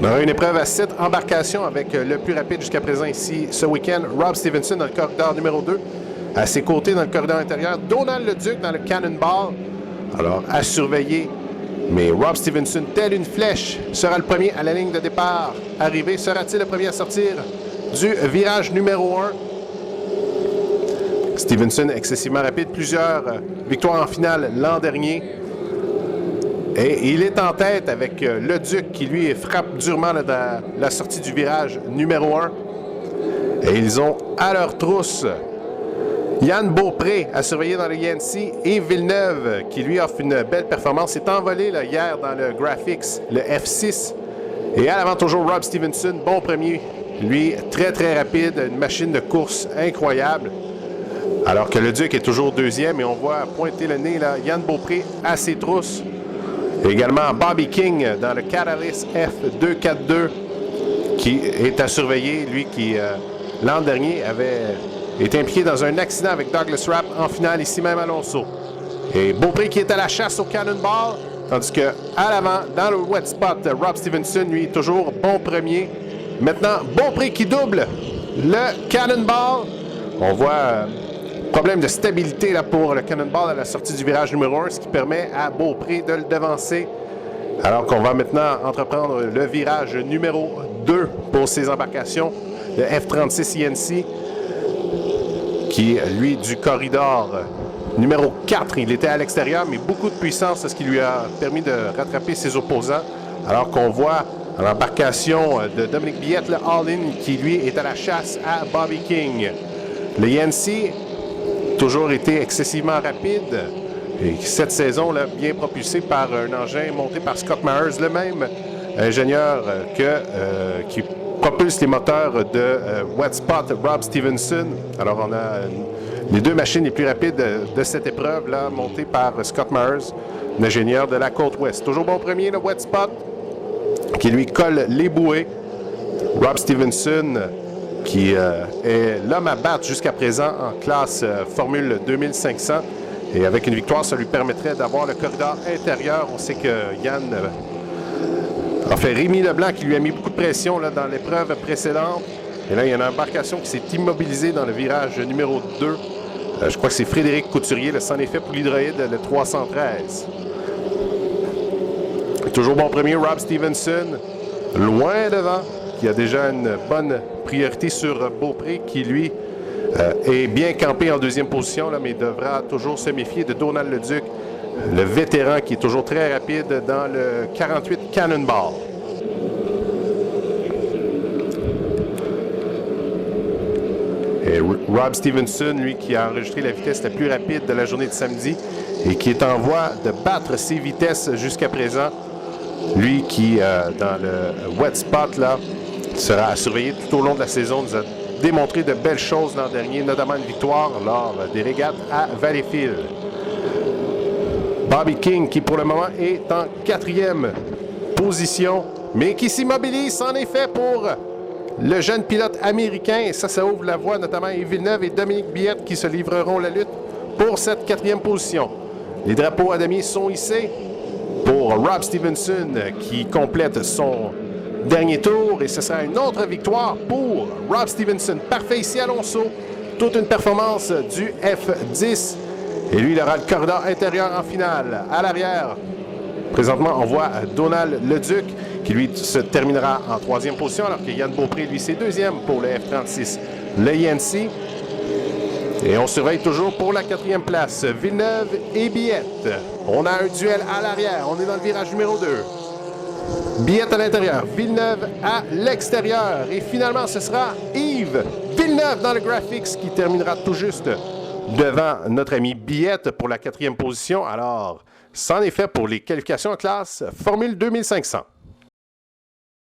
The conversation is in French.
On aura une épreuve à 7 embarcations avec le plus rapide jusqu'à présent ici ce week-end. Rob Stevenson dans le corridor numéro 2. À ses côtés dans le corridor intérieur, Donald Leduc dans le Cannonball. Alors, à surveiller. Mais Rob Stevenson, tel une flèche, sera le premier à la ligne de départ. Arrivé, sera-t-il le premier à sortir du virage numéro 1? Stevenson, excessivement rapide. Plusieurs victoires en finale l'an dernier. Et il est en tête avec Leduc qui, lui, frappe durement dans la sortie du virage numéro 1. Et ils ont à leur trousse Yann Beaupré à surveiller dans le Yancey et Villeneuve qui lui offre une belle performance. S'est envolé là, hier dans le Graphics, le F6. Et à l'avant toujours Rob Stevenson, bon premier. Lui, très très rapide, une machine de course incroyable. Alors que le Duc est toujours deuxième et on voit pointer le nez là, Yann Beaupré à ses trousses. Et également Bobby King dans le Catalyst F242 qui est à surveiller. Lui qui, l'an dernier, avait été impliqué dans un accident avec Douglas Rapp en finale, ici même à Alonso. Et Beaupré qui est à la chasse au Cannonball, tandis que à l'avant, dans le wet spot, Rob Stevenson, lui, toujours bon premier. Maintenant, Beaupré qui double le Cannonball. On voit problème de stabilité là, pour le Cannonball à la sortie du virage numéro 1, ce qui permet à Beaupré de le devancer. Alors qu'on va maintenant entreprendre le virage numéro 2 pour ces embarcations, le F36 INC, qui, lui, du corridor numéro 4, il était à l'extérieur, mais beaucoup de puissance, ce qui lui a permis de rattraper ses opposants. Alors qu'on voit l'embarcation de Dominique Biette, le All-In, qui, lui, est à la chasse à Bobby King. Le Yancey, toujours été excessivement rapide. Et cette saison, là, bien propulsé par un engin monté par Scott Myers, le même ingénieur qui propulse les moteurs de Wet Spot, Rob Stevenson. Alors, on a les deux machines les plus rapides de cette épreuve, là, montées par Scott Myers, l'ingénieur de la côte ouest. Toujours bon premier, le Wet Spot, qui lui colle les bouées. Rob Stevenson, qui est l'homme à battre jusqu'à présent en classe Formule 2500. Et avec une victoire, ça lui permettrait d'avoir le corridor intérieur. On sait que Yann a fait Rémi Leblanc qui lui a mis beaucoup de pression là, dans l'épreuve précédente. Et là, il y a une embarcation qui s'est immobilisée dans le virage numéro 2. Je crois que c'est Frédéric Couturier, c'en est fait pour l'hydroïde, le 313. Toujours bon premier, Rob Stevenson, loin devant, qui a déjà une bonne priorité sur Beaupré, qui lui est bien campé en deuxième position, là, mais devra toujours se méfier de Donald Leduc, le vétéran qui est toujours très rapide dans le 48 Cannonball. Et Rob Stevenson, lui, qui a enregistré la vitesse la plus rapide de la journée de samedi et qui est en voie de battre ses vitesses jusqu'à présent. Lui qui, dans le wet spot, là, sera à surveiller tout au long de la saison, nous a démontré de belles choses l'an dernier, notamment une victoire lors des régates à Valleyfield. Bobby King, qui pour le moment est en 4e position, mais qui s'immobilise en effet pour le jeune pilote américain. Et ça ouvre la voie notamment à Villeneuve et Dominique Biette qui se livreront la lutte pour cette 4e position. Les drapeaux à damier sont hissés pour Rob Stevenson qui complète son dernier tour et ce sera une autre victoire pour Rob Stevenson. Parfait ici à Alonso. Toute une performance du F10. Et lui, il aura le corridor intérieur en finale. À l'arrière, présentement, on voit Donald Leduc qui, lui, se terminera en 3e position alors que Yann Beaupré, lui, c'est 2e pour le F36. Le Yancey. Et on surveille toujours pour la 4e place. Villeneuve et Biette. On a un duel à l'arrière. On est dans le virage numéro 2. Biette à l'intérieur, Villeneuve à l'extérieur. Et finalement, ce sera Yves Villeneuve dans le Graphics qui terminera tout juste devant notre ami Biette pour la 4e position. Alors, c'en est fait pour les qualifications en classe Formule 2500.